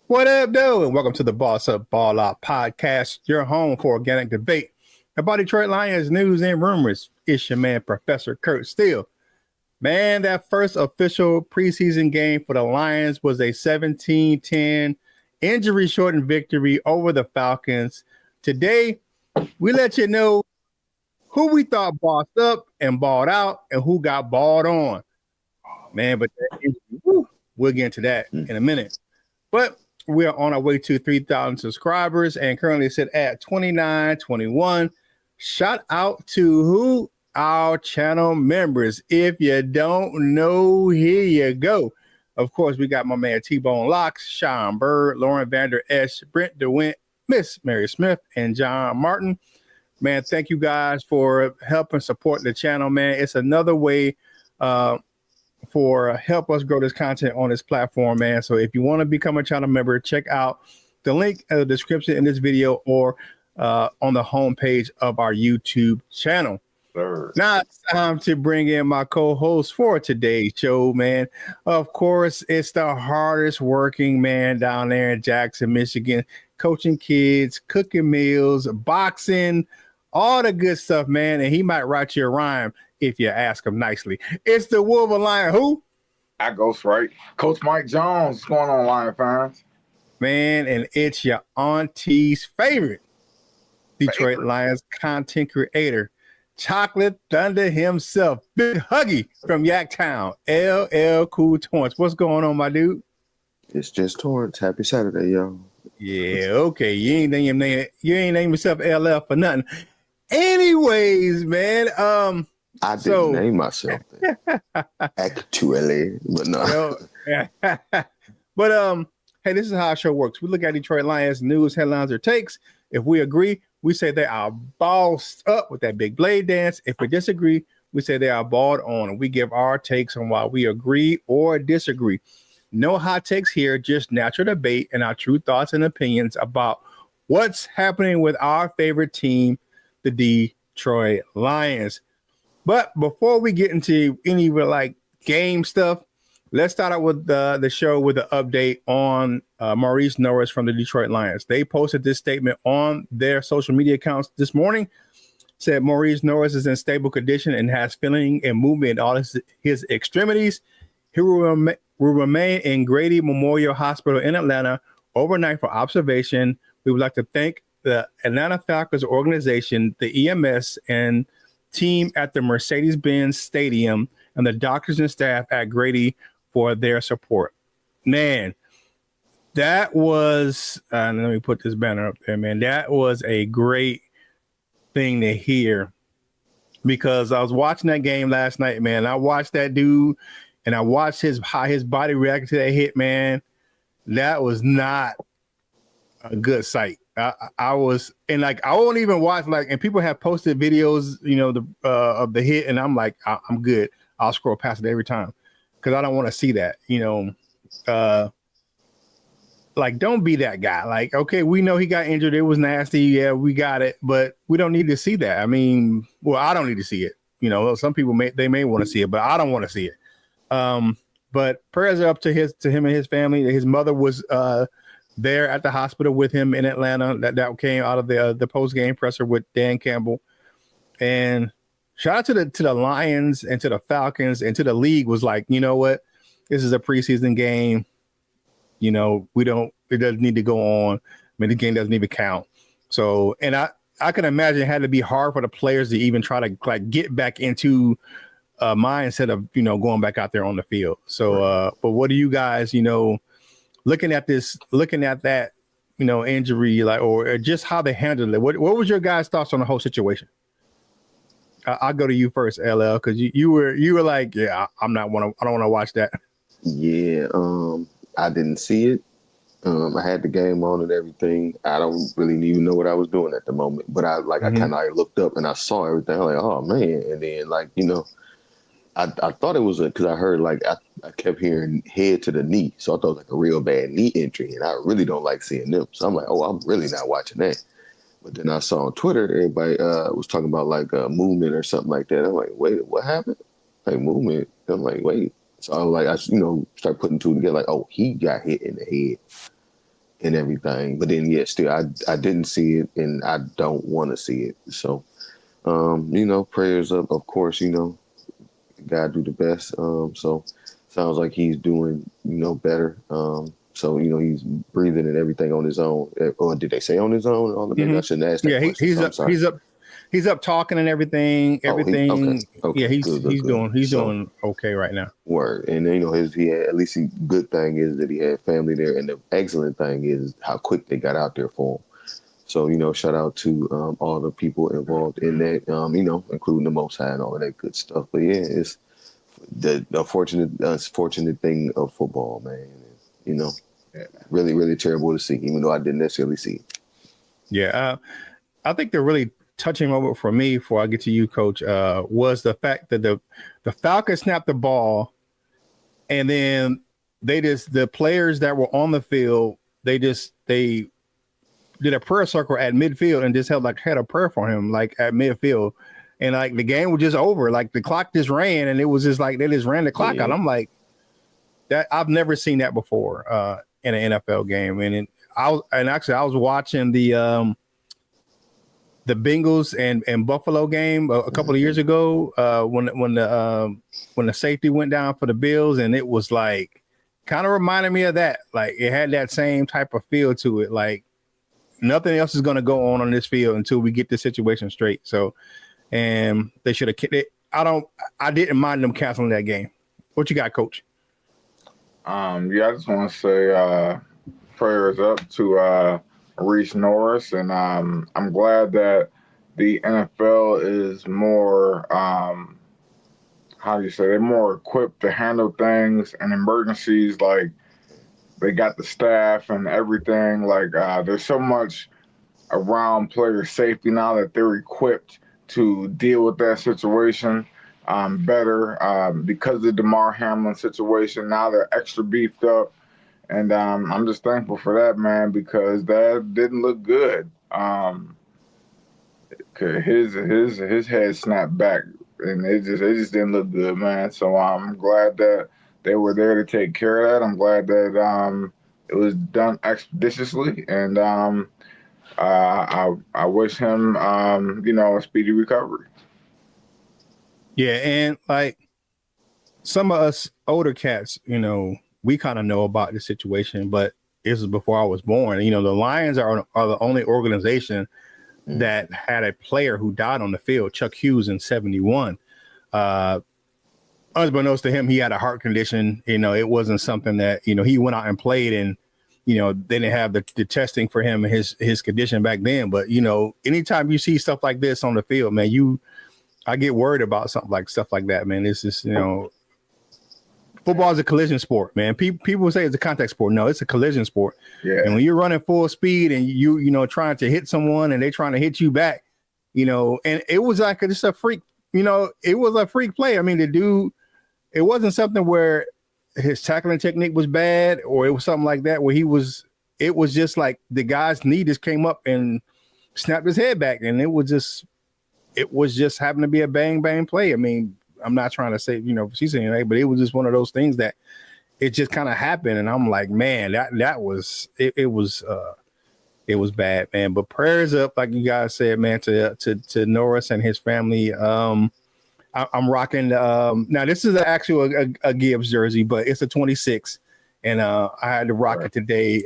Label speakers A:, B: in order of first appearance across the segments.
A: What up, though? And welcome to the Boss Up Ball Out podcast, your home for organic debate about Detroit Lions news and rumors. It's your man, Professor Curt Steele. Man, that first official preseason game for the Lions was a 17-10 injury-shortened victory over the Falcons. Today, we let you know who we thought bossed up and balled out and who got balled on. Man, but we'll get into that in a minute. But we are on our way to 3,000 subscribers and currently sit at 2921. Shout out to who? Our channel members. If you don't know, here you go. Of course, we got my man T-Bone Locks, Sean Bird, Lauren Vander Esch, Brent DeWint, Miss Mary Smith, and John Martin. Man, thank you guys for helping support the channel, man. It's another way for help us grow this content on this platform, man. So if you want to become a channel member, check out the link in the description in this video or on the homepage of our YouTube channel. Sure. Now it's time to bring in my co-host for today's show, man. Of course, it's the hardest working man down there in Jackson, Michigan, coaching kids, cooking meals, boxing, all the good stuff, man. And he might write you a rhyme if you ask him nicely. It's the Wolverine Lion. Who?
B: I ghost right. Coach Mike Jones. What's going on, Lion fans?
A: Man, and it's your auntie's favorite Detroit Lions content creator, Chocolate Thunder himself, Big Huggy from Yaktown, LL Cool Torrance. What's going on, my dude?
C: It's just Torrance. Happy Saturday, y'all.
A: Yeah, okay. You ain't name yourself LL for nothing. Anyways, man,
C: I didn't name myself actually, but no.
A: But hey, this is how our show works. We look at Detroit Lions news, headlines, or takes. If we agree, we say they are bossed up with that big blade dance. If we disagree, we say they are balled on, and we give our takes on why we agree or disagree. No hot takes here, just natural debate and our true thoughts and opinions about what's happening with our favorite team, the Detroit Lions. But before we get into any game stuff, let's start out with the show with an update on Morice Norris from the Detroit Lions. They posted this statement on their social media accounts this morning. Said Morice Norris is in stable condition and has feeling and movement in all his extremities. He will remain in Grady Memorial Hospital in Atlanta overnight for observation. We would like to thank the Atlanta Falcons organization, the EMS, and team at the Mercedes-Benz Stadium and the doctors and staff at Grady for their support. Man, that was, let me put this banner up there, man. That was a great thing to hear because I was watching that game last night, man. I watched that dude and I watched how his body reacted to that hit, man. That was not a good sight. I was, and I won't even watch and people have posted videos, of the hit, and I'm like, I'm good. I'll scroll past it every time because I don't want to see that. Don't be that guy. Okay, we know he got injured. It was nasty. Yeah, we got it, but we don't need to see that. I mean, well, I don't need to see it. Some people may want to see it, but I don't want to see it. But prayers are up to him and his family. His mother was there at the hospital with him in Atlanta. That came out of the post-game presser with Dan Campbell. And shout out to the Lions and to the Falcons and to the league was like, you know what? This is a preseason game. It doesn't need to go on. I mean, the game doesn't even count. So, and I can imagine it had to be hard for the players to even try to get back into mindset of, going back out there on the field. So, but what do you guys, looking at that, injury, or just how they handled it? What was your guys' thoughts on the whole situation? I'll go to you first, LL, because you were like, yeah, I don't want to watch that.
C: Yeah, I didn't see it. I had the game on and everything. I don't really even know what I was doing at the moment, but I kind of looked up and I saw everything. I'm like, oh man, and then I thought it was because I heard I kept hearing head to the knee, so I thought it was a real bad knee injury, and I really don't like seeing them. So I'm like, oh, I'm really not watching that. But then I saw on Twitter everybody was talking about movement or something like that. I'm like, wait, what happened? Movement. I'm like, wait. So I was like, I started putting two together. Like, oh, he got hit in the head. and everything. But then, yeah, still, I didn't see it, and I don't want to see it. So, prayers up, of course, God do the best. So sounds like he's doing, better. So, he's breathing and everything on his own. Or did they say on his own? Maybe I shouldn't ask that
A: Yeah,
C: question.
A: he's up talking and everything. Everything.
C: Okay.
A: Yeah,
C: Good.
A: he's doing okay right now.
C: Word. And good thing is that he had family there, and the excellent thing is how quick they got out there for him. So, shout out to all the people involved in that, including the Most High and all of that good stuff. But yeah, it's the unfortunate thing of football, man. Really, really terrible to see, even though I didn't necessarily see it.
A: Yeah, I think the really touching moment for me, before I get to you, Coach, was the fact that the Falcons snapped the ball, and then the players that were on the field, they did a prayer circle at midfield and just had a prayer for him, like at midfield. And like the game was just over. Like the clock just ran, and it was just like they just ran the clock out. I'm like, that I've never seen that before in an NFL game. And I was watching the Bengals and Buffalo game a couple of years ago when the safety went down for the Bills, and it was like kind of reminded me of that. Like it had that same type of feel to it. Like nothing else is going to go on this field until we get the situation straight. So, and they should have kicked it. I didn't mind them canceling that game. What you got, Coach?
B: I just want to say prayers up to Morice Norris, and I'm glad that the NFL is more they're more equipped to handle things and emergencies. Like they got the staff and everything. Like there's so much around player safety now that they're equipped to deal with that situation better because of the Damar Hamlin situation. Now they're extra beefed up. And I'm just thankful for that, man, because that didn't look good. His head snapped back, and it just didn't look good, man. So I'm glad that they were there to take care of that. I'm glad that it was done expeditiously, and I wish him a speedy recovery.
A: Yeah, and like some of us older cats, we kind of know about the situation, but this is before I was born. The Lions are the only organization that had a player who died on the field, Chuck Hughes, in 1971. Unbeknownst to him, he had a heart condition. It wasn't something that, he went out and played, and, they didn't have the testing for him and his condition back then. But, anytime you see stuff like this on the field, man, I get worried about stuff like that, man. It's just, football is a collision sport, man. People say it's a contact sport. No, it's a collision sport.
B: Yeah.
A: And when you're running full speed and you trying to hit someone and they're trying to hit you back, and it was like just a freak, it was a freak play. I mean, the dude, it wasn't something where his tackling technique was bad or it was something like that where it was just like the guy's knee just came up and snapped his head back, and it was just happened to be a bang bang play. I mean, I'm not trying to say, she's saying anything, but it was just one of those things that it just kind of happened. And I'm like, man, that was, it was bad, man. But prayers up, like you guys said, man, to Norris and his family. I'm rocking. Now this is actually a Gibbs jersey, but it's a 26. And I had to rock it today,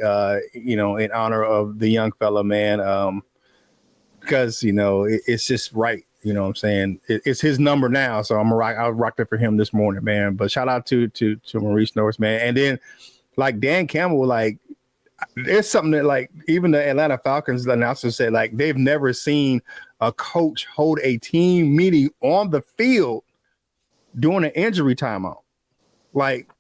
A: in honor of the young fella, man. Because, it's just right. You know what I'm saying? It's his number now. So I rocked it for him this morning, man. But shout out to Morice Norris, man. And then like Dan Campbell, like there's something that like even the Atlanta Falcons announcer said, like they've never seen a coach hold a team meeting on the field during an injury timeout. Like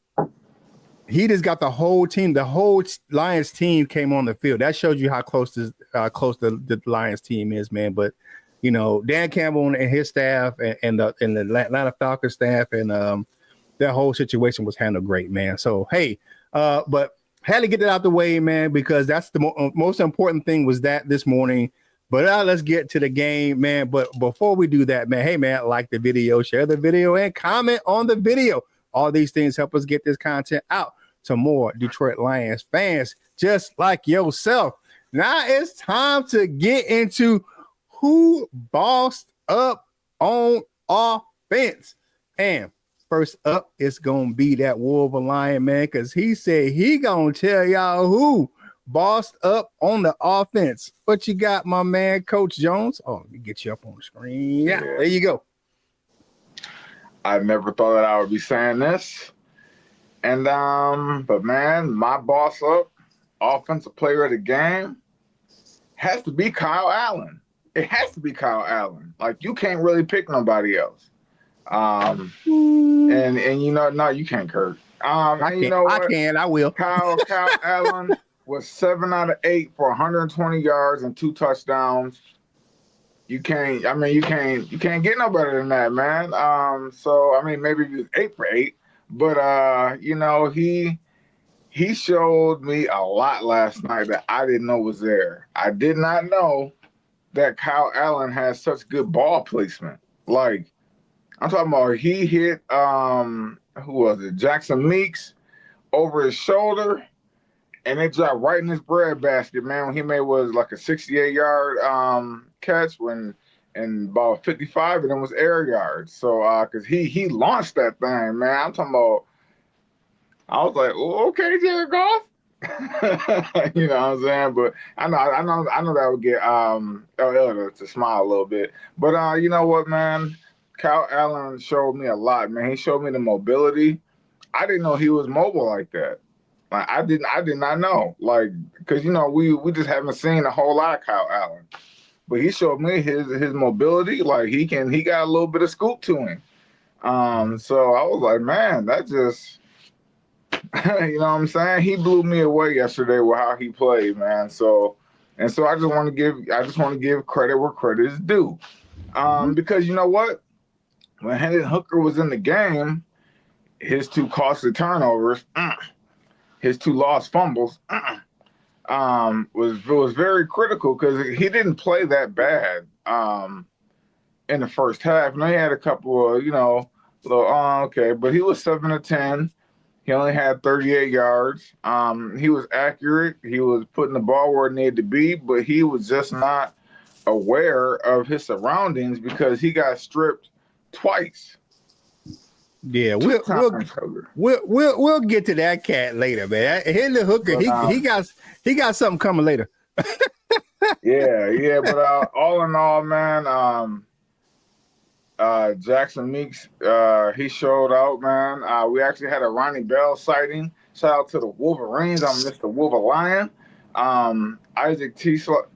A: he just got the whole team, the whole Lions team came on the field. That shows you how close the Lions team is, man. But Dan Campbell and his staff and the Atlanta Falcons staff and that whole situation was handled great, man. So, hey, but had to get that out the way, man, because that's the most important thing was that this morning. But let's get to the game, man. But before we do that, man, hey, man, like the video, share the video, and comment on the video. All these things help us get this content out to more Detroit Lions fans. just like yourself. Now it's time to get into who bossed up on offense. And first up, it's going to be that Wolverine Lion, man, because he said he going to tell y'all who bossed up on the offense. What you got, my man, Coach Jones? Oh, let me get you up on the screen. Yeah, there you go.
B: I never thought that I would be saying this. And, but man, my boss up, offensive player of the game, has to be Kyle Allen. It has to be Kyle Allen. Like, you can't really pick nobody else. And you know, no, you can't, Curt. You know what?
A: I can. I will.
B: Kyle Allen was 7 out of 8 for 120 yards and 2 touchdowns. You can't get no better than that, man. So I mean, maybe he was 8 for 8, but you know, he showed me a lot last night that I didn't know was there. I did not know that Kyle Allen has such good ball placement. Like, I'm talking about, he hit who was it? Jackson Meeks over his shoulder, and it dropped right in his breadbasket, man. When he made was like a 68-yard catch and about 55, and it was air yards. So because he launched that thing, man. I'm talking about. I was like, oh, okay, Jared Goff. You know what I'm saying? But I know that would get LL to smile a little bit. But you know what, man? Kyle Allen showed me a lot, man. He showed me the mobility. I didn't know he was mobile like that. Like, I did not know. Like, because you know, we just haven't seen a whole lot of Kyle Allen. But he showed me his mobility. Like, he got a little bit of scoop to him. So I was like, man, that just you know what I'm saying? He blew me away yesterday with how he played, man. So I just want to give credit where credit is due. Because you know what? When Hendon Hooker was in the game, his 2 costly turnovers, his 2 lost fumbles, was very critical because he didn't play that bad in the first half. Now he had a couple of, you know, okay, but he was 7 of 10. He only had 38 yards. He was accurate. He was putting the ball where it needed to be, but he was just not aware of his surroundings because he got stripped twice.
A: Yeah, we'll get to that cat later, man. Hendon Hooker, he got something coming later.
B: yeah, but all in all, man, Jackson Meeks, he showed out, man. We actually had a Ronnie Bell sighting. Shout out to the Wolverines. I'm Mr. Wolverine. Isaac Tesla,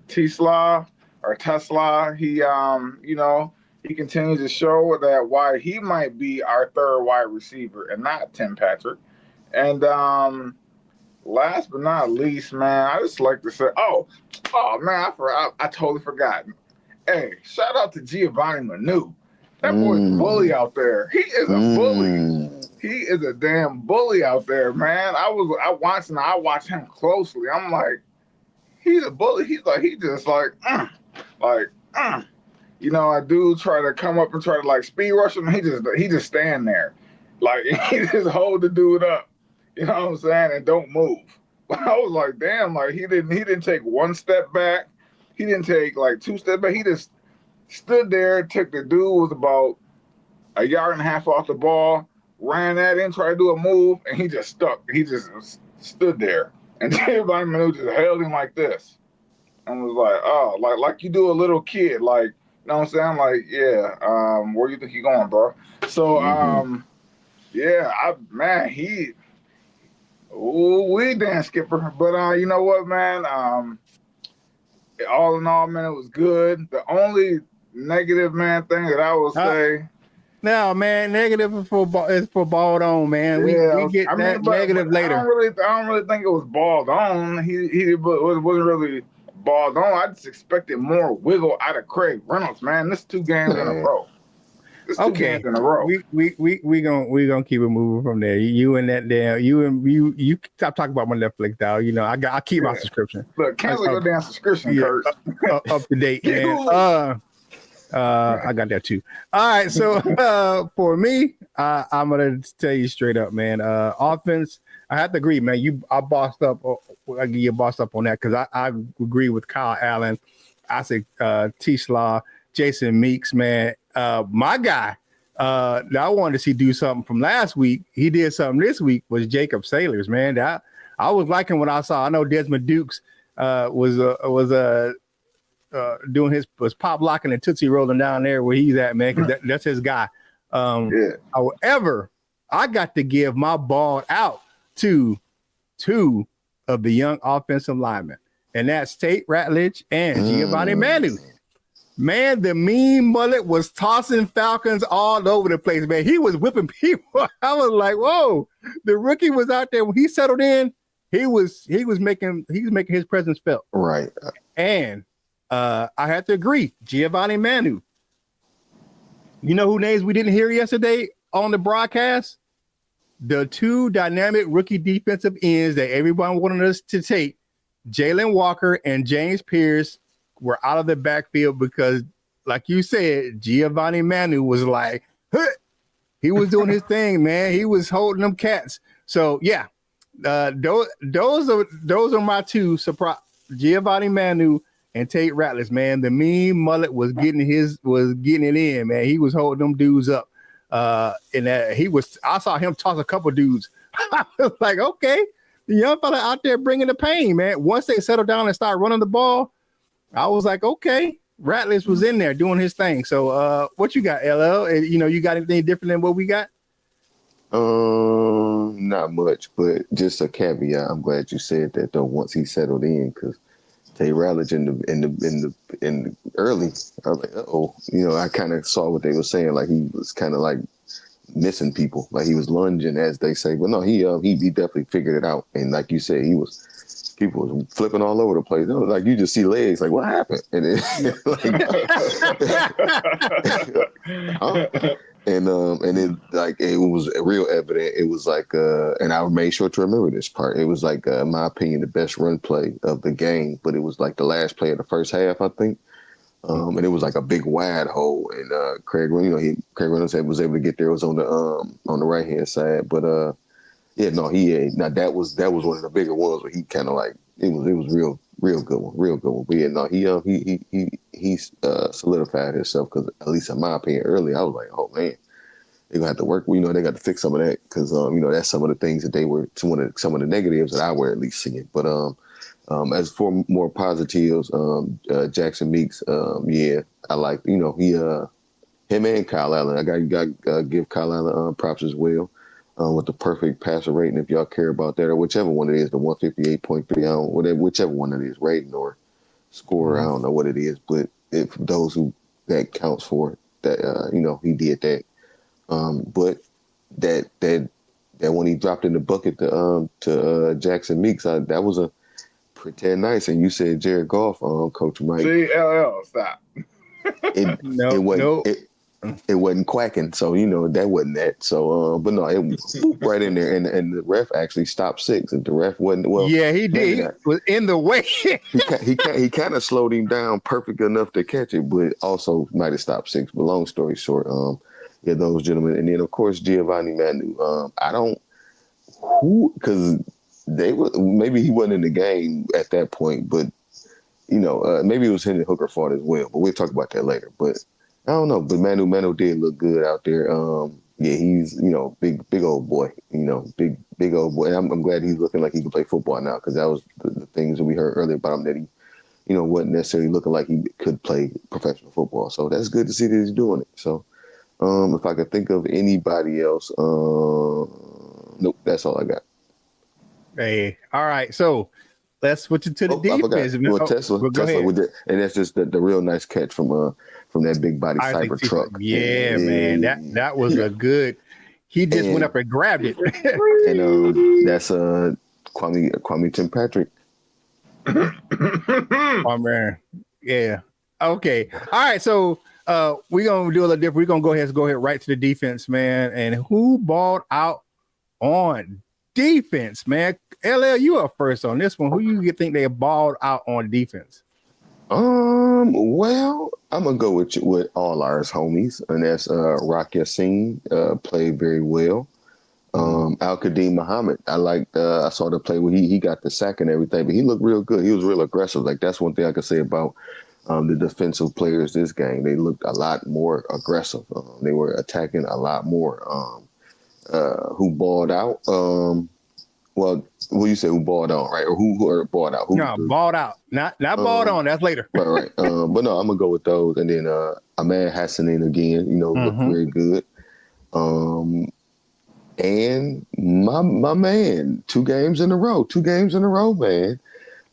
B: he, you know, he continues to show that why he might be our 3rd wide receiver and not Tim Patrick. And last but not least, man, I just like to say, oh man, I totally forgot. Hey, shout out to Giovanni Manu. That boy's a bully out there. He is a bully. He is a damn bully out there, man. I watched him closely. I'm like, he's a bully. He just you know, I do try to come up and try to like speed rush him. He just stand there, like he just hold the dude up. You know what I'm saying? And don't move. I was like, damn, like he didn't take 1 step back. He didn't take like 2 steps back. He just stood there, took the dude was about 1.5 yards off the ball, ran at him, tried to do a move, and he just stuck. He just stood there. And Giovanni Manu just held him like this. And was like, oh, like you do a little kid, like, you know what I'm saying? Like, yeah, where you think you going, bro? So, yeah, we dance skipper. But you know what, man? All in all, man, it was good. The only negative, man, thing that I will say.
A: No, man, negative is for balled on, man. We get negative later.
B: I don't really think it was balled on. He wasn't really balled on. I just expected more wiggle out of Craig Reynolds, man. This 2 games in a row.
A: We gonna keep it moving from there. You stop talking about my Netflix, dog. You know, I keep my subscription.
B: Look, cancel your damn subscription, Curt.
A: Up to date, man. I got that too. All right, so for me, I'm gonna tell you straight up, man. Offense, I have to agree, man. I bossed up. I give you bossed up on that because I agree with Kyle Allen. I say T-Slaw, Jason Meeks, man. My guy that I wanted to see do something from last week. He did something this week was Jacob Sailors, man. I was liking what I saw. I know Desmond Dukes was doing was pop locking and Tootsie rolling down there where he's at, man, because that's his guy. However, I got to give my ball out to two of the young offensive linemen, and that's Tate Ratledge and Giovanni Manu. Man, the mean mullet was tossing Falcons all over the place, man. He was whipping people. I was like, whoa, the rookie was out there. When he settled in, he was making his presence felt.
C: Right.
A: And I had to agree, Giovanni Manu. You know who names we didn't hear yesterday on the broadcast? The two dynamic rookie defensive ends that everyone wanted us to take, Jalen Walker and James Pierce, were out of the backfield because, like you said, Giovanni Manu was like, huh! He was doing his thing, man. He was holding them cats. So yeah, those are my two surprise. Giovanni Manu and Tate Ratledge, man. The mean mullet was getting it in, man. He was holding them dudes up. And I saw him toss a couple dudes. I was like, okay, the young fella out there bringing the pain, man. Once they settled down and started running the ball, I was like, okay, Ratledge was in there doing his thing. So what you got, LL? You got anything different than what we got?
C: Not much, but just a caveat. I'm glad you said that though. Once he settled in, because Tate Ratledge in the early, I was like, I kind of saw what they were saying. Like he was kind of like missing people, like he was lunging, as they say. But no, he definitely figured it out. And like you said, people was flipping all over the place. Like you just see legs, like what happened? And then, it was real evident. It was like, and I made sure to remember this part. It was like, in my opinion, the best run play of the game, but it was like the last play of the first half, I think. And it was like a big wide hole, and Craig Reynolds was able to get there. It was on the right hand side, but now that was one of the bigger ones where he kind of like it was real good one. But yeah, he solidified himself, because at least in my opinion, early I was like, oh man, they're gonna have to work. They got to fix some of that, because that's some of the things that they were some of the negatives that I were at least seeing. But as for more positives, Jackson Meeks, I like him and Kyle Allen. I got to give Kyle Allen props as well. With the perfect passer rating, if y'all care about that, or whichever one it is, the 158.3, whichever one it is, rating or score, I don't know what it is, but if those who that counts for that, he did that. But that when he dropped in the bucket to Jackson Meeks, that was a pretend nice. And you said Jared Goff, Coach Mike.
B: CLL, stop.
C: It wasn't quacking, so that wasn't that. So, but no, it was right in there, and the ref actually stopped 6. And the ref wasn't well.
A: Yeah, he did. He was in the way.
C: he kind of slowed him down perfect enough to catch it, but also might have stopped 6. But long story short, those gentlemen, and then of course Giovanni Manu. Because maybe he wasn't in the game at that point, but maybe it was Hendon Hooker fault as well. But we'll talk about that later. But I don't know, but Manu did look good out there. He's big old boy, big old boy. And I'm glad he's looking like he can play football now, because that was the things that we heard earlier about him, that he wasn't necessarily looking like he could play professional football. So that's good to see that he's doing it. So if I could think of anybody else, nope, that's all I got.
A: Hey, all right, so let's switch it to the defense.
C: Well, Tesla with it, and that's just the real nice catch from that big body cyber truck.
A: Yeah, man, that was a good. He just went up and grabbed it.
C: And that's Kwame Tim Patrick.
A: Oh man, yeah. Okay, all right. So we're gonna do a little different. We're gonna go ahead right to the defense, man. And who balled out on defense, man? LL, you are first on this one. Who you think they balled out on defense?
C: Well, I'm gonna go with all ours homies, and that's Rock Yassin, played very well. Al-Qadim Muhammad. I saw the play where he got the sack and everything, but he looked real good. He was real aggressive. Like, that's one thing I could say about the defensive players this game. They looked a lot more aggressive. They were attacking a lot more. Who balled out? Well, what you say? Who balled on, right? Or who balled out?
A: Balled out. Not balled on. That's later.
C: Right. But no, I'm gonna go with those. And then Ahmad Hassanin again. Looked very good. And my man, 2 games in a row, man.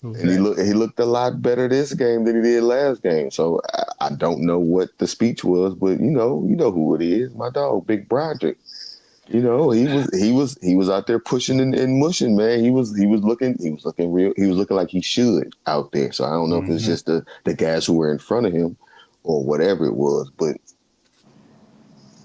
C: And he looked a lot better this game than he did last game. So I don't know what the speech was, but you know who it is. My dog, Big Broderick. He was out there pushing and mushing, man. He was looking like he should out there. So I don't know if it's just the guys who were in front of him or whatever it was, but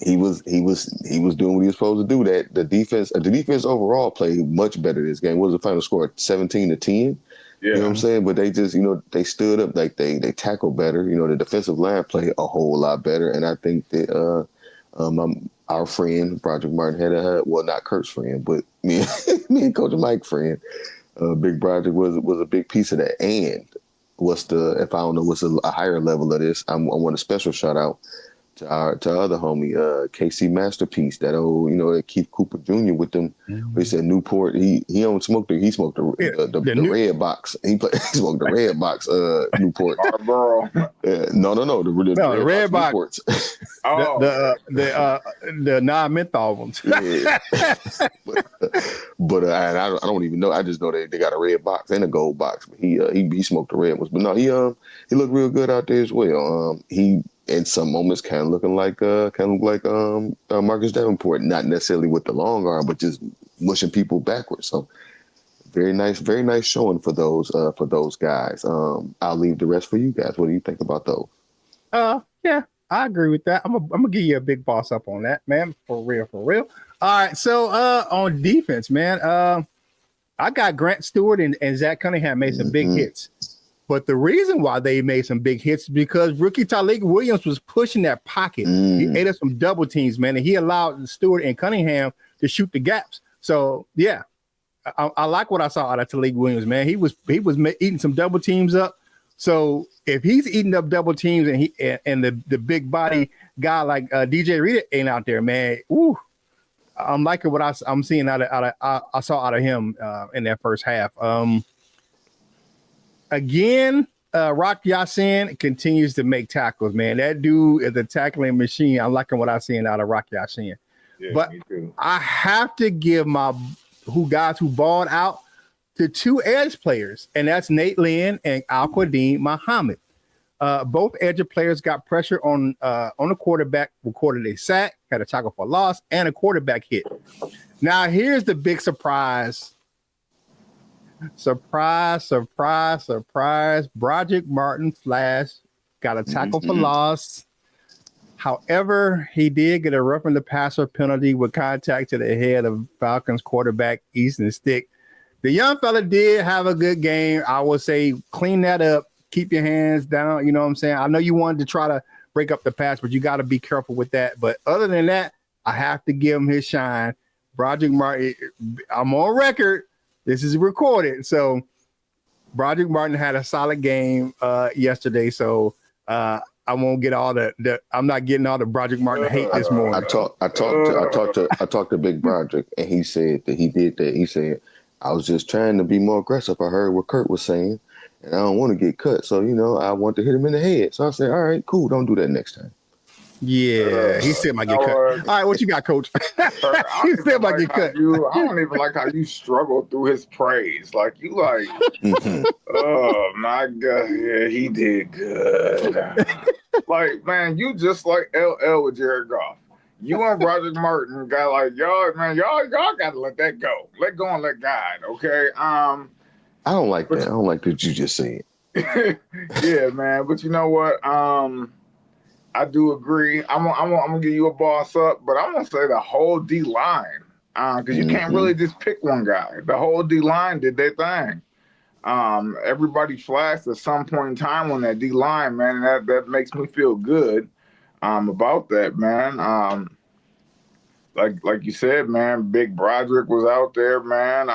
C: he was doing what he was supposed to do. That the defense overall played much better this game. What was the final score? 17-10. Yeah. You know what I'm saying? But they just, they stood up, like they tackled better. The defensive line played a whole lot better, and I think that our friend Broderick Martin had not Curt's friend, but me and Coach Mike's friend, Big Broderick was a big piece of that. And what's a higher level of this? I want a special shout out to our other homie, KC Masterpiece, that old, that Keith Cooper Jr. with them. He said Newport. He don't smoke he smoked the red box. He smoked the red box. Newport. No, the red box.
A: The non-menthol ones.
C: Yeah. but I don't even know. I just know they got a red box and a gold box. But he smoked the red ones. But no, he looked real good out there as well. He, in some moments, kind of look like Marcus Davenport, not necessarily with the long arm, but just mushing people backwards. So very nice showing for those guys. I'll leave the rest for you guys. What do you think about those?
A: Yeah, I agree with that. I'm gonna give you a big boss up on that, man. For real. All right, so on defense, man, I got Grant Stewart and Zach Cunningham made some big hits. But the reason why they made some big hits is because rookie Tyleik Williams was pushing that pocket. He ate up some double teams, man, and he allowed Stewart and Cunningham to shoot the gaps. So, yeah, I like what I saw out of Tyleik Williams, man. He was eating some double teams up. So if he's eating up double teams and the big body guy like DJ Reed ain't out there, man, I'm liking what I'm seeing I saw out of him in that first half. Again, Rock Ya-Sin continues to make tackles, man. That dude is a tackling machine. I'm liking what I'm seeing out of Rock Ya-Sin. Yeah, but I have to give my guys who balled out to 2 edge players, and that's Nate Lynn and Al-Qadim Muhammad. Both edge players got pressure on the quarterback, recorded a sack, had a tackle for loss, and a quarterback hit. Now, here's the big surprise. Surprise. Broderick Martin Flash got a tackle for loss. However, he did get a roughing the passer penalty with contact to the head of Falcons quarterback Easton Stick. The young fella did have a good game. I would say clean that up. Keep your hands down. You know what I'm saying? I know you wanted to try to break up the pass, but you got to be careful with that. But other than that, I have to give him his shine. Broderick Martin, I'm on record. This is recorded. So Broderick Martin had a solid game yesterday. So I won't get all I'm not getting all the Broderick Martin hate this morning.
C: I talked to Big Broderick, and he said that he did that. He said, I was just trying to be more aggressive. I heard what Curt was saying, and I don't want to get cut. So, I want to hit him in the head. So I said, all right, cool. Don't do that next time.
A: Yeah, he said might get cut. All right, what you got, Coach? He said might get cut.
B: I don't even like how you struggle through his praise. Like, you like, oh my God, yeah, he did good. Like, man, you just like LL with Jared Goff. You and Broderick Martin got like, y'all got to let that go. Let go and let God, okay?
C: I don't like that. I don't like that you just said.
B: Yeah, man, but you know what? I do agree. I'm gonna give you a boss up, but I'm gonna say the whole D line, because you can't really just pick one guy. The whole D line did their thing. Everybody flashed at some point in time on that D line, man, and that makes me feel good about that, man. like you said, man, Big Broderick was out there, man.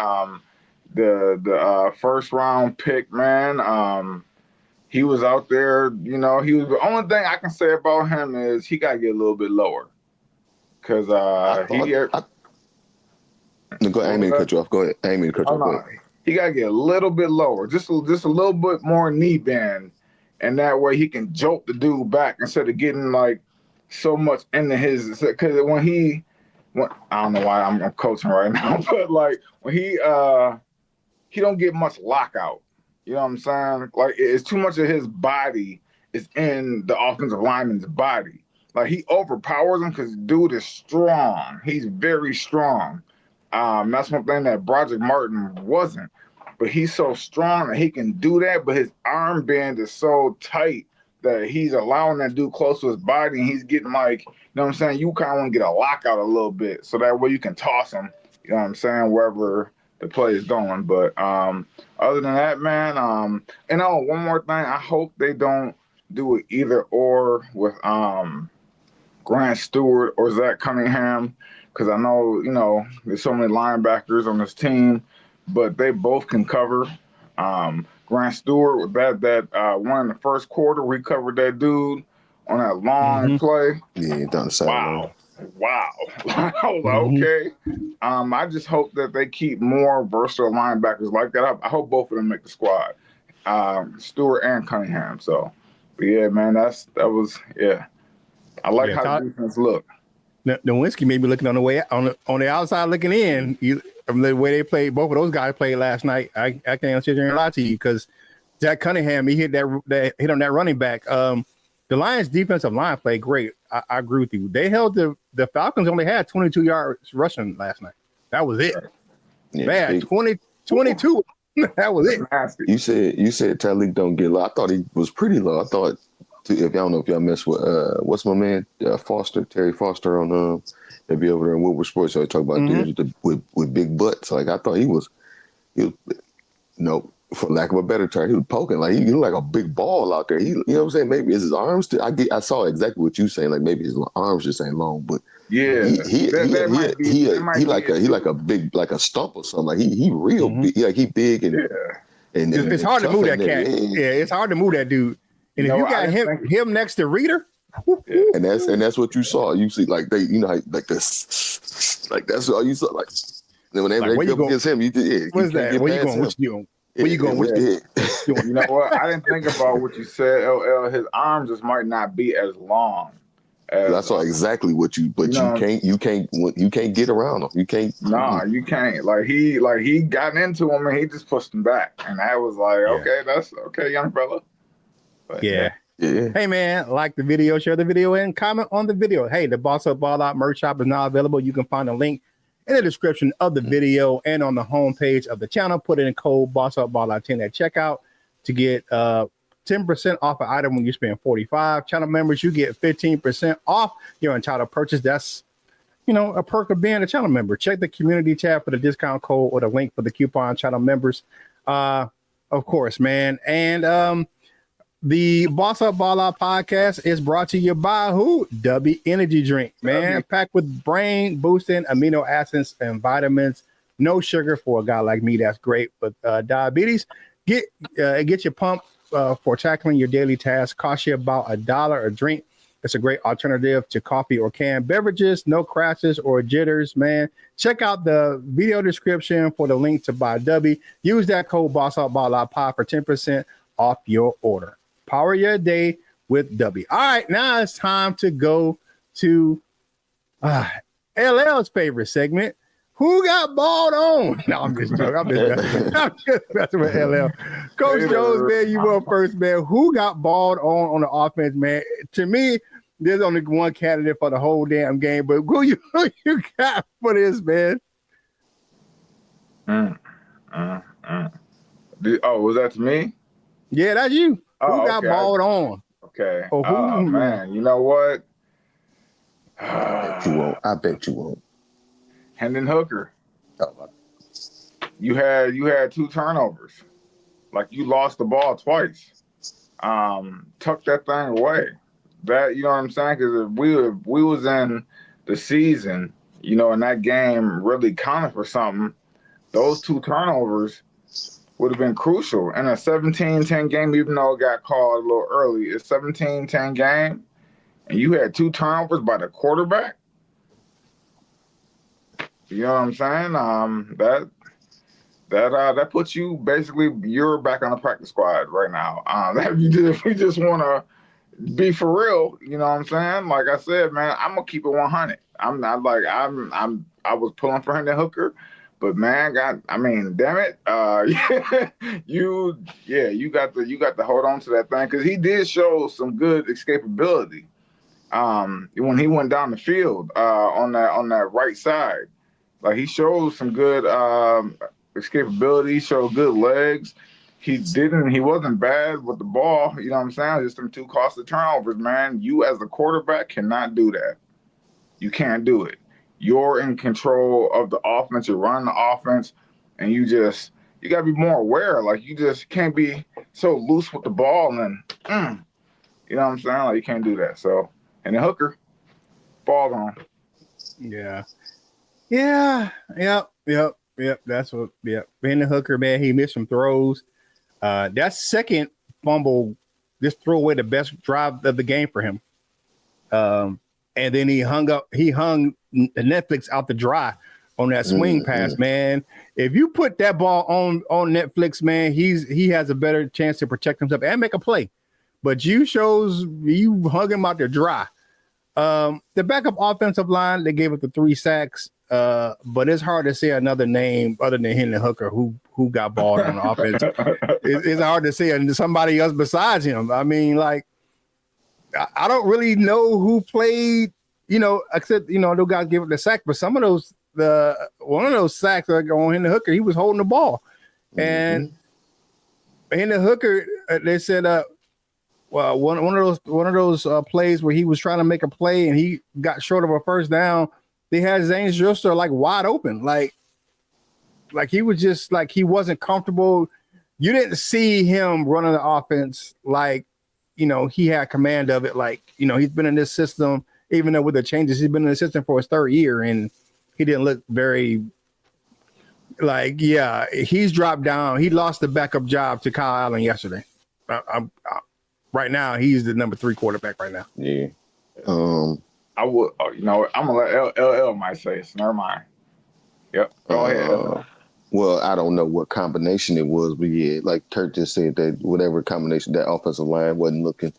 B: The first round pick, man. He was out there. You know, he was the only thing I can say about him is he got to get a little bit lower because
C: I ain't mean to cut you off. Go ahead. I ain't mean to cut you off. Go ahead.
B: He got to get a little bit lower, just a little bit more knee bend, and that way he can jolt the dude back instead of getting like so much into his. Because when I don't know why I'm coaching right now, but like when he don't get much lockout. You know what I'm saying? Like it's too much of his body is in the offensive lineman's body. Like he overpowers him because dude is strong. He's very strong. That's one thing that Broderick Martin wasn't. But he's so strong that he can do that, but his arm band is so tight that he's allowing that dude close to his body, and he's getting like, you know what I'm saying? You kind of want to get a lockout a little bit, so that way you can toss him, you know what I'm saying, wherever the play is going. But other than that, man, and one more thing, I hope they don't do it either or with Grant Stewart or Zach Cunningham, because I know, you know, there's so many linebackers on this team, but they both can cover. Grant Stewart, that one in the first quarter, we covered that dude on that long play.
C: Yeah, done the
B: Wow. I was like, okay. I just hope that they keep more versatile linebackers like that. I hope both of them make the squad, Stewart and Cunningham. So, but yeah, man, that was. I like how the defense look.
A: Nowinski may be looking on the way on the outside looking in. The way they played, both of those guys played last night. I can't sit here and lie to you because Zach Cunningham, he hit hit on that running back. The Lions' defensive line played great. I agree with you. They held the Falcons only had 22 yards rushing last night. That was it. Yeah, man, 22. That was it.
C: You said Talik don't get low. I thought he was pretty low. I thought if y'all don't know if y'all mess with what's my man Terry Foster on they be over there in Woodward Sports. So they talk about dudes with big butts. Like I thought he was for lack of a better term, he was poking like he looked like a big ball out there. He, you know what I'm saying? Maybe it's his arms. I saw exactly what you saying. Like maybe his arms just ain't long, but
B: yeah,
C: he like a big like a stump or something. Like he real big. Like he big and
A: it's hard to move that cat. Yeah, it's hard to move that dude. And if you got him next to Reader,
C: and that's what you saw. You see, like they, like this, like that's all you saw. Like when they come against him, you did.
A: What's that? Where you going? What you doing? Where you going with
B: it? You know what? I didn't think about what you said, LL. His arms just might not be as long.
C: I saw exactly what you, but you can't get around him. You can't.
B: No, you can't. Like he got into him and he just pushed him back, and I was like, okay, that's okay, young fella. But,
A: yeah. Hey man, like the video, share the video, and comment on the video. Hey, the Boss Up Ball Out merch shop is now available. You can find a link in the description of the video and on the homepage of the channel. Put in code Boss Up Ball Out 10 at checkout to get 10% off an item when you spend $45. Channel members, you get 15% off your entire purchase. That's a perk of being a channel member. Check the community tab for the discount code or the link for the coupon. Channel members, of course, man. And the Boss Up Ball Out podcast is brought to you by who? Dubby Energy Drink, man. Packed with brain boosting amino acids and vitamins. No sugar for a guy like me. That's great. But diabetes, get your pump for tackling your daily tasks. Cost you about $1 a drink. It's a great alternative to coffee or canned beverages. No crashes or jitters, man. Check out the video description for the link to buy Dubby. Use that code Boss Up Ball Out Pod for 10% off your order. Power your day with Dubby. All right, now it's time to go to LL's favorite segment. Who got balled on? No, I'm just joking. I'm just messing with LL. Coach Jones, man, you were first, man. Who got balled on the offense, man? To me, there's only one candidate for the whole damn game, but who you got for this, man?
B: Oh, was that to me?
A: Yeah, that's you. Who got balled on?
B: Okay. Oh, man. You know what?
C: I bet you won't.
B: Hendon Hooker. You had 2 turnovers. Like you lost the ball twice. Tuck that thing away. That, you know what I'm saying? Because we was in the season you know, and that game really counted for something. Those 2 turnovers would have been crucial in a 17-10 game, even though it got called a little early. It's 17-10 game, and you had 2 turnovers by the quarterback. You know what I'm saying? That puts you basically, you're back on the practice squad right now. If we just want to be for real, you know what I'm saying? Like I said, man, I'm gonna keep it 100. I'm not like I was pulling for Hendon Hooker, but man, damn it, you got to hold on to that thing because he did show some good escapability. When he went down the field on that right side, like he showed some good escapability, showed good legs. He wasn't bad with the ball, you know what I'm saying? Just them 2 costly turnovers, man. You as a quarterback cannot do that. You can't do it. You're in control of the offense, you're running the offense, and you gotta be more aware. Like you just can't be so loose with the ball and you know what I'm saying? Like you can't do that. So, and the Hooker, ball on.
A: Yeah. Yep. That's what. Yep. Being the Hooker, man, he missed some throws. That second fumble just threw away the best drive of the game for him. And then he hung Netflix out to dry on that swing pass, man. If you put that ball on Netflix, man, he has a better chance to protect himself and make a play. But you hung him out to dry. The backup offensive line, they gave up the 3 sacks. But it's hard to say another name other than Hendon Hooker who got balled on the offense. It's hard to say somebody else besides him. I mean, like, I don't really know who played, except, those guys gave up the sack, but some of those, one of those sacks like on Hendon Hooker, he was holding the ball. And Hendon Hooker, they said, well, one of those plays where he was trying to make a play and he got short of a first down. They had Zane Schuster like wide open, like he was just like he wasn't comfortable. You didn't see him running the offense like he had command of it. Like he's been in this system, even though with the changes, he's been in the system for his 3rd year, and he didn't look very like he's dropped down. He lost the backup job to Kyle Allen yesterday. Right now, he's the number 3 quarterback right now.
C: Yeah.
B: I would, I'm gonna let LL might say it. So never mind. Yep. Go ahead.
C: Well, I don't know what combination it was, but yeah, like Curt just said, that whatever combination, that offensive line wasn't looking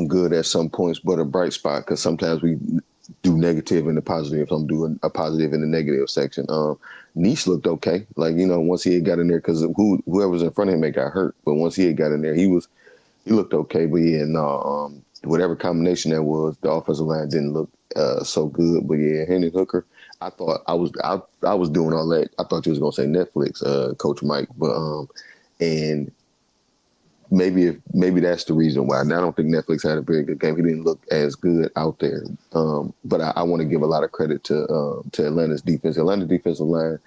C: good at some points, but a bright spot because sometimes we do negative and the positive. So I'm doing a positive in the negative section. Niche looked okay. Like once he had got in there, because whoever was in front of him had got hurt, but once he had got in there, he looked okay. But yeah, no. Whatever combination that was, the offensive line didn't look so good. But yeah, Hendon Hooker, I thought I was doing all that. I thought you was gonna say Netflix, Coach Mike, but and maybe that's the reason why. Now I don't think Netflix had a very good game. He didn't look as good out there. But I want to give a lot of credit to Atlanta's defense. Atlanta's defensive line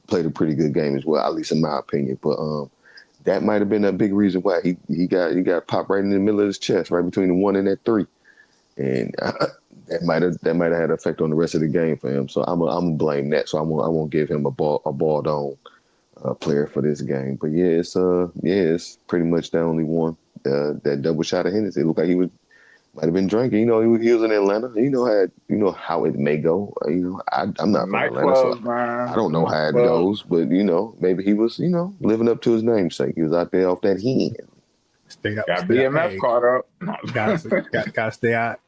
C: played a pretty good game as well, at least in my opinion. But that might have been a big reason why he got popped right in the middle of his chest, right between the 1 and that 3, and that might have had an effect on the rest of the game for him. So I'm gonna blame that. So I won't give him a ball down player for this game. But yeah, it's pretty much the only one that double shot of Hennessy. It looked like he might have been drinking. He was in Atlanta. How it may go. I'm not from Atlanta, so I don't know how it goes. But maybe he was living up to his namesake. He was out there off that hen.
A: Stay up.
B: Got BMF caught up.
A: Got to stay out.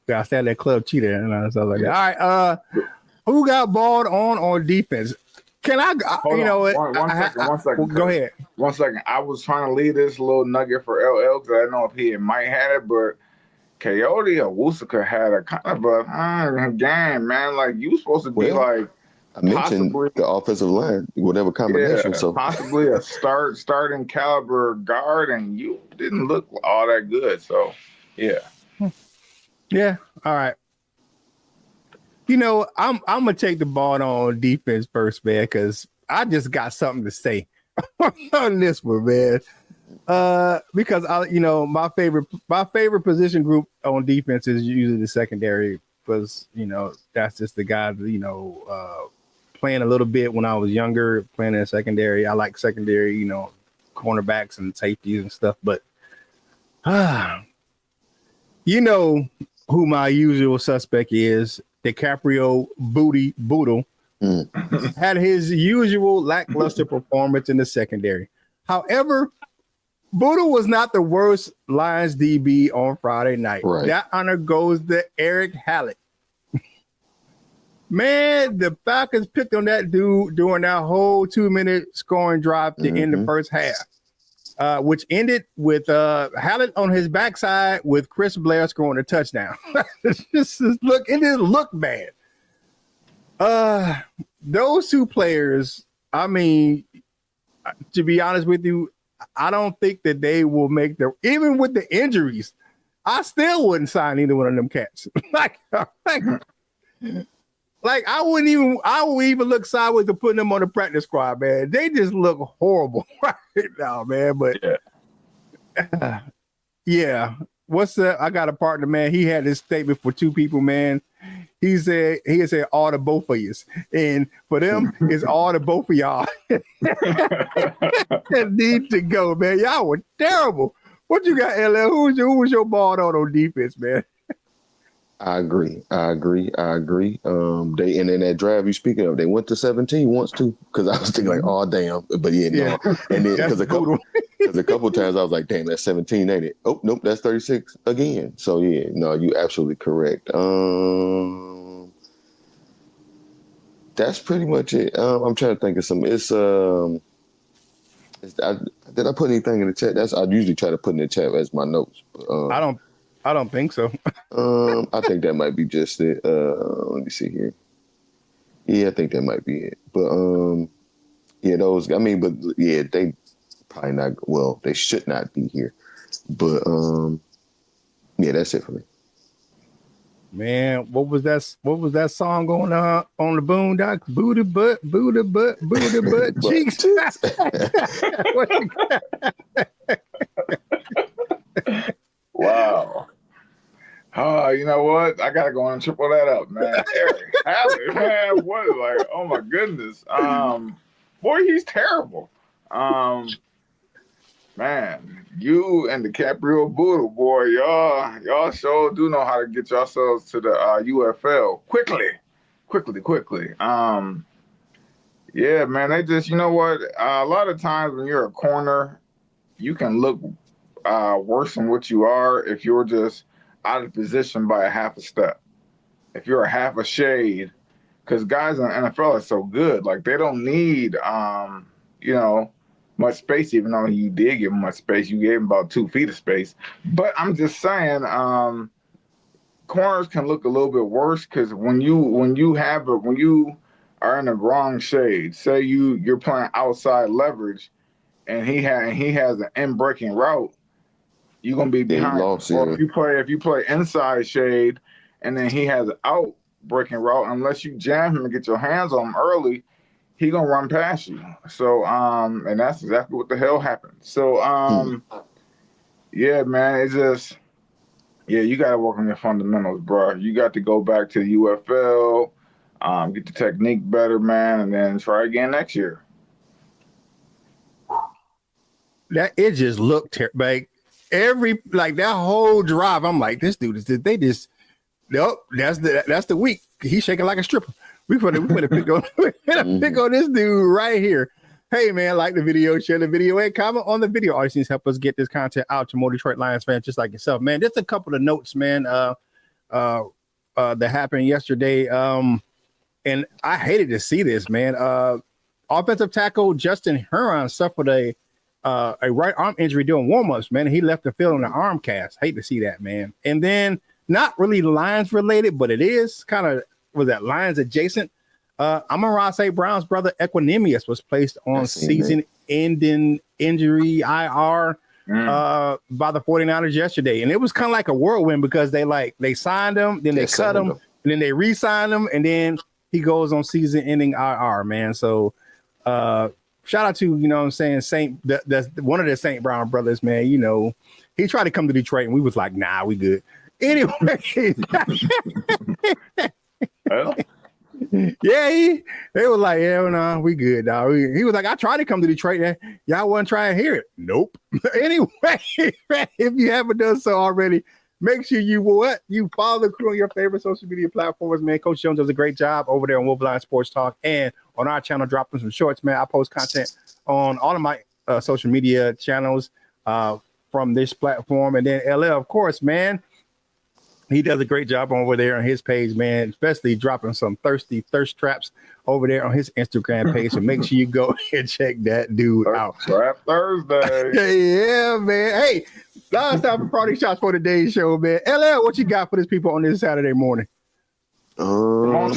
A: Got to stay at that club cheater and stuff like that. All right. Who got balled on defense? Can I?
B: One second.
A: Go ahead.
B: 1 second. I was trying to leave this little nugget for LL because I didn't know if he might have it, but Coyote or Wusaka had a kind of a game, man. Like you supposed to be like.
C: I mentioned the offensive line, whatever combination.
B: Yeah,
C: so
B: possibly a starting caliber guard, and you didn't look all that good. So yeah.
A: Yeah. All right. I'm gonna take the ball on defense first, man, because I just got something to say on this one, man. Because my favorite position group on defense is usually the secondary. because that's just the guy. Playing a little bit when I was younger, playing in secondary. I like secondary, cornerbacks and safeties and stuff. But who my usual suspect is? DiCaprio Boodle had his usual lackluster performance in the secondary. However, Boodle was not the worst Lions DB on Friday night.
C: Right.
A: That honor goes to Eric Hallett. Man, the Falcons picked on that dude during that whole 2-minute scoring drive to end the first half, which ended with Hallett on his backside with Chris Blair scoring a touchdown. It just looked bad. Those two players, I mean, to be honest with you, I don't think that they will make even with the injuries, I still wouldn't sign either one of them cats. Like I would even look sideways to putting them on the practice squad, man. They just look horrible right now, man. But yeah. What's that? I got a partner, man. He had this statement for two people, man. He said all the both of yous. And for them, it's all the both of y'all. Need to go, man. Y'all were terrible. What you got, LL? Who was your ball on defense, man?
C: I agree. They and in that drive you speaking of, they went to 17 once too, because I was thinking like, oh damn, but no. And then because a couple times I was like, damn, that's 17, ain't it? Oh nope, that's 36 again. So yeah, no, you absolutely correct. That's pretty much it. I'm trying to think of some. Did I put anything in the chat? I usually try to put in the chat as my notes. But,
A: I don't think so.
C: I think that might be just it. Let me see here. Yeah, I think that might be it. But they probably not. Well, they should not be here. But that's it for me. Man,
A: what was that song going on the Boondocks? Booty butt, cheeks.
B: Wow. You know what? I gotta go on and triple that up, man. Eric Hallett, man, what? Like, oh my goodness. Boy, he's terrible. Man, you and DiCaprio Boodle, boy, y'all sure do know how to get yourselves to the UFL quickly. Yeah, man, they just, you know what? A lot of times when you're a corner, you can look worse than what you are if you're just out of position by a half a step. If you're a half a shade, because guys in the NFL are so good, like they don't need, much space, even though you did give him much space. You gave him about 2 feet of space. But I'm just saying, corners can look a little bit worse because when you are in the wrong shade, say you're playing outside leverage, and he has an in breaking route, you're gonna be behind. Or if you play inside shade, and then he has an out breaking route, unless you jam him and get your hands on him early, he gonna run past you. So and that's exactly what the hell happened. So yeah, man, it's just you gotta work on your fundamentals, bro. You got to go back to the UFL, get the technique better, man, and then try again next year.
A: That it just looked terrible. Like that whole drive, I'm like, this dude that's the week. He's shaking like a stripper. We put a pick on this dude right here. Hey man, like the video, share the video, and comment on the video. All these things help us get this content out to more Detroit Lions fans just like yourself, man. Just a couple of notes, man. That happened yesterday. And I hated to see this, man. Offensive tackle Justin Huron suffered a right arm injury during warmups, man. He left the field on an arm cast. Hate to see that, man. And then not really Lions related, but it is kind of Lions adjacent. Amon-Ra St. Brown's brother Equanimous was placed on season-ending injury IR by the 49ers yesterday, and it was kind of like a whirlwind because they signed him, then they cut him, and then they re-signed him, and then he goes on season-ending IR, man. So shout out to, you know what I'm saying, that's one of the St. Brown brothers, man. You know, he tried to come to Detroit, and we was like, nah, we good. Anyway,
B: Well,
A: yeah, they were like, "Hell no, we good, dog." He was like, "I tried to come to Detroit, y'all wasn't trying to hear it." Nope. Anyway, if you haven't done so already, make sure you follow the crew on your favorite social media platforms, man. Coach Jones does a great job over there on Wolfline Sports Talk and on our channel, dropping some shorts, man. I post content on all of my social media channels from this platform, and then LL, of course, man. He does a great job over there on his page, man, especially dropping some thirst traps over there on his Instagram page. So make sure you go and check that dude out.
B: Trap Thursday.
A: Yeah, man. Hey, last time for Party Shots for today's show, man. LL, what you got for these people on this Saturday morning?
B: On,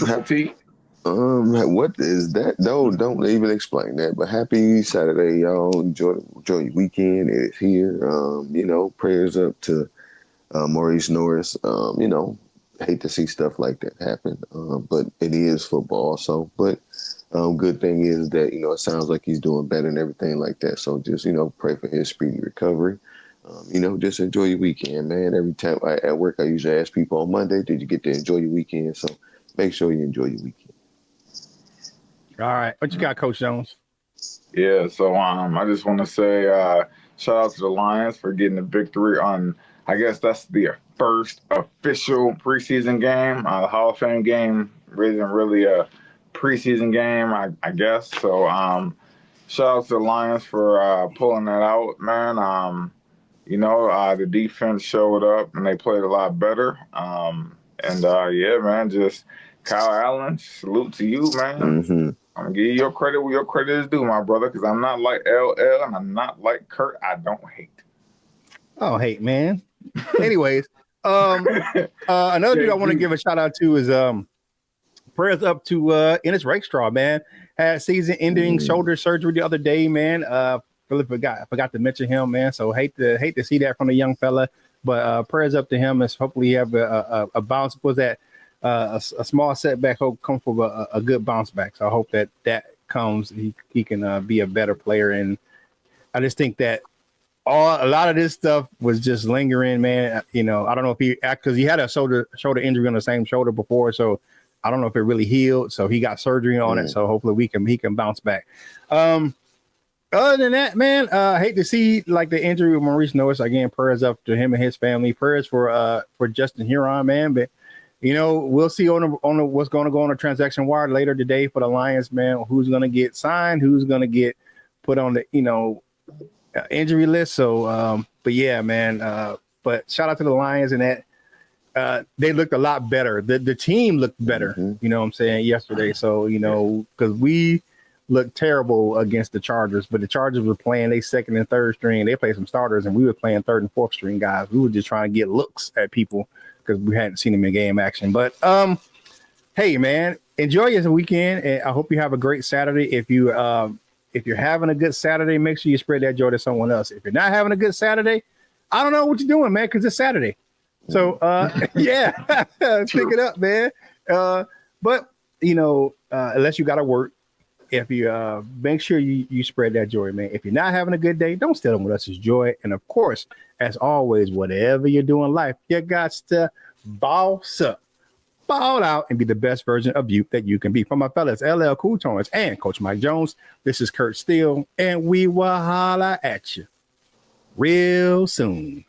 C: what is that? Don't even explain that. But happy Saturday, y'all. Enjoy your weekend. It's here. Prayers up to Morice Norris. Hate to see stuff like that happen. But it is football. So, but good thing is that, it sounds like he's doing better and everything like that. So just, pray for his speedy recovery. Just enjoy your weekend, man. Every time at work, I usually ask people on Monday, did you get to enjoy your weekend? So make sure you enjoy your weekend.
A: All right. What you got, Coach Jones?
B: Yeah, so I just want to say shout out to the Lions for getting the victory on, I guess that's the first official preseason game. The Hall of Fame game isn't really a preseason game, I guess. So shout out to the Lions for pulling that out, man. The defense showed up and they played a lot better. Yeah, man, just Kyle Allen, salute to you, man.
C: Mm-hmm.
B: I'm going to give you your credit where your credit is due, my brother, because I'm not like LL and I'm not like Curt. I don't hate.
A: Oh, hate, man. Anyways, another dude I want to give a shout out to is prayers up to Ennis Rakestraw, man. Had season-ending shoulder surgery the other day, man. Really forgot to mention him, man. So hate to see that from the young fella, but prayers up to him. As hopefully he have a bounce. Was that a small setback? Hope come from a good bounce back. So I hope that comes. He can be a better player, and I just think that a lot of this stuff was just lingering, man. I don't know if because he had a shoulder injury on the same shoulder before, so I don't know if it really healed. So he got surgery on it. So hopefully he can bounce back. Other than that, man, I hate to see like the injury with Morice Norris. Again, prayers up to him and his family. Prayers for Justin Huron, man. But we'll see on what's going to go on the transaction wire later today for the Lions, man. Who's going to get signed? Who's going to get put on the injury list? So, but yeah, man. But shout out to the Lions and that they looked a lot better. The team looked better. You know what I'm saying, yesterday. So because we looked terrible against the Chargers, but the Chargers were playing they second and third string. They played some starters, and we were playing third and fourth string guys. We were just trying to get looks at people because we hadn't seen them in game action. But hey, man, enjoy your weekend, and I hope you have a great Saturday. If you're having a good Saturday, make sure you spread that joy to someone else. If you're not having a good Saturday, I don't know what you're doing, man, because it's Saturday. So yeah, pick it up, man. But unless you got to work. If you make sure you spread that joy, man. If you're not having a good day, don't steal them with us. It's joy. And of course, as always, whatever you do in life, you got to boss up, ball out, and be the best version of you that you can be. From my fellas, LL Cool Tones and Coach Mike Jones, this is Curt Steele, and we will holla at you real soon.